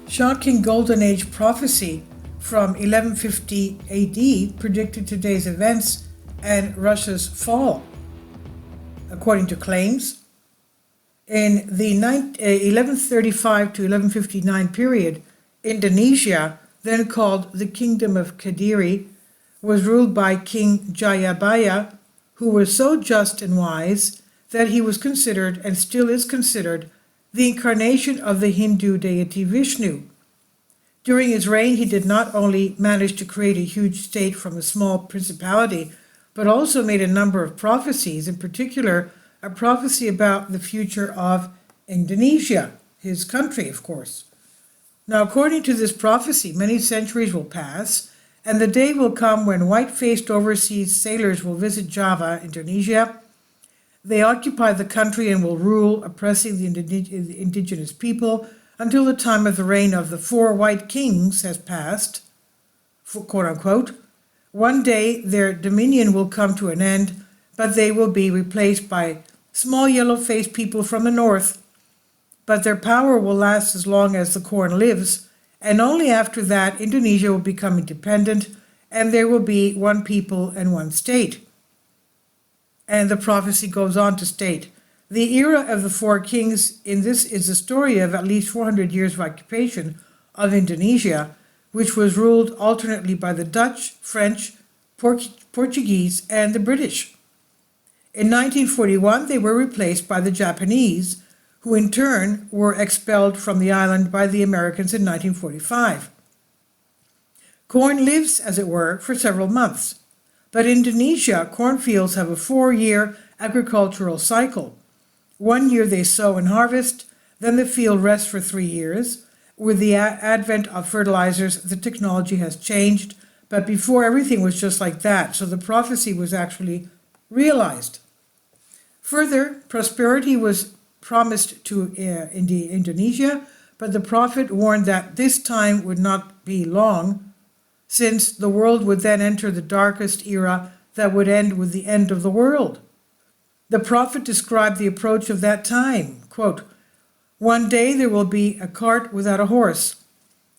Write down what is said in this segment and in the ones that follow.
Shocking Golden Age prophecy from 1150 AD predicted today's events and Russia's fall. According to claims, in the 1135 to 1159 period, Indonesia, then called the Kingdom of Kediri, was ruled by King Jayabaya, who was so just and wise that he was considered, and still is considered, the incarnation of the Hindu deity Vishnu. During his reign, he did not only manage to create a huge state from a small principality, but also made a number of prophecies, in particular, a prophecy about the future of Indonesia, his country, of course. Now, according to this prophecy, many centuries will pass, and the day will come when white-faced overseas sailors will visit Java, Indonesia. They occupy the country and will rule, oppressing the indigenous people until the time of the reign of the 4 white kings has passed, quote unquote. One day their dominion will come to an end, but they will be replaced by small yellow-faced people from the north. But their power will last as long as the corn lives, and only after that Indonesia will become independent, and there will be one people and one state. And the prophecy goes on to state, the era of the 4 kings in this is the story of at least 400 years of occupation of Indonesia, which was ruled alternately by the Dutch, French, Portuguese, and the British. In 1941, they were replaced by the Japanese, who in turn were expelled from the island by the Americans in 1945. Corn lives, as it were, for several months. But in Indonesia, cornfields have a 4-year agricultural cycle. 1 year they sow and harvest, then the field rests for 3 years. With the advent of fertilizers, the technology has changed, but before everything was just like that, so the prophecy was actually realized. Further, prosperity was promised to Indonesia, but the prophet warned that this time would not be long, since the world would then enter the darkest era that would end with the end of the world. The prophet described the approach of that time, quote, one day there will be a cart without a horse.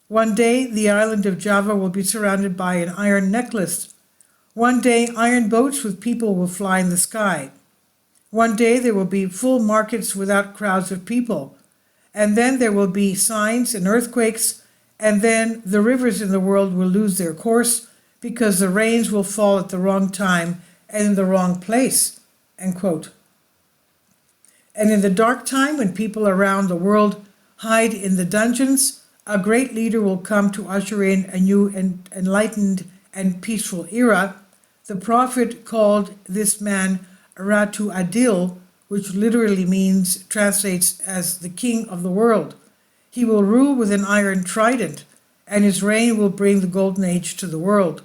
One day the island of Java will be surrounded by an iron necklace. One day iron boats with people will fly in the sky. One day there will be full markets without crowds of people. And then there will be signs and earthquakes, and then the rivers in the world will lose their course because the rains will fall at the wrong time and in the wrong place, end quote. And in the dark time, when people around the world hide in the dungeons, a great leader will come to usher in a new and enlightened and peaceful era. The prophet called this man Ratu Adil, which literally translates as the king of the world. He will rule with an iron trident, and his reign will bring the golden age to the world.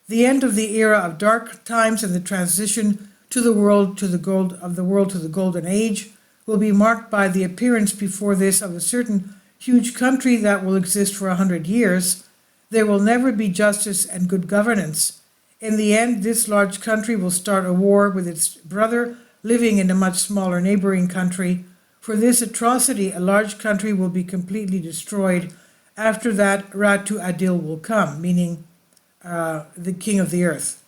The end of the era of dark times and the transition to the world to the golden age will be marked by the appearance before this of a certain huge country that will exist for 100 years. There will never be justice and good governance. In the end, this large country will start a war with its brother living in a much smaller neighboring country. For this atrocity, a large country will be completely destroyed. After that, Ratu Adil will come, meaning the king of the earth,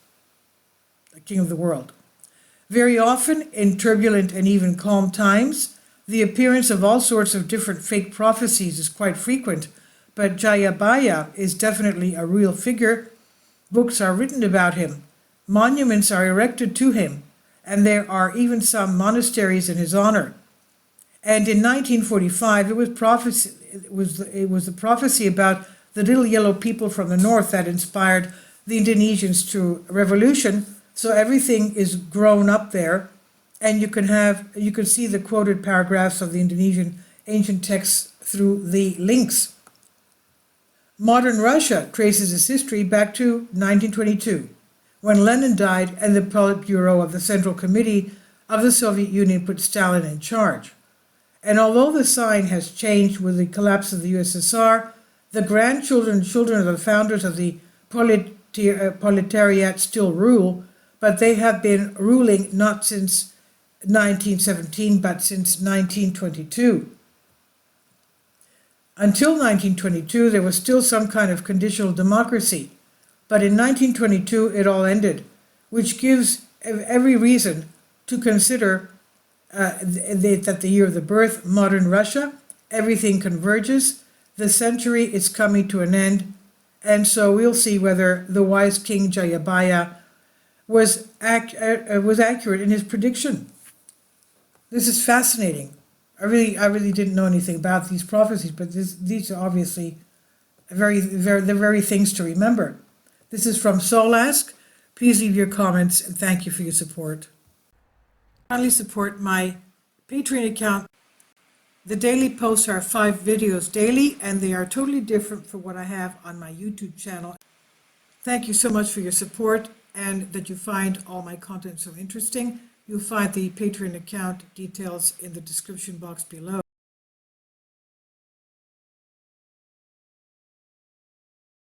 the king of the world. Very often, in turbulent and even calm times, the appearance of all sorts of different fake prophecies is quite frequent, but Jayabaya is definitely a real figure. Books are written about him, monuments are erected to him, and there are even some monasteries in his honor. And in 1945, it was the prophecy about the little yellow people from the north that inspired the Indonesians to revolution. So everything is grown up there, and you can see the quoted paragraphs of the Indonesian ancient texts through the links. Modern Russia traces its history back to 1922, when Lenin died and the Politburo of the Central Committee of the Soviet Union put Stalin in charge. And although the sign has changed with the collapse of the USSR, the children of the founders of the proletariat still rule, but they have been ruling not since 1917, but since 1922. Until 1922, there was still some kind of conditional democracy, but in 1922 it all ended, which gives every reason to consider that the year of the birth, modern Russia, everything converges, the century is coming to an end, and so we'll see whether the wise King Jayabaya was accurate in his prediction. This is fascinating. I really didn't know anything about these prophecies, but these are obviously the very things to remember. This is from Solask. Please leave your comments and thank you for your support. Kindly support my Patreon account. The daily posts are 5 videos daily, and they are totally different from what I have on my YouTube channel. Thank you so much for your support and that you find all my content so interesting. You'll find the Patreon account details in the description box below.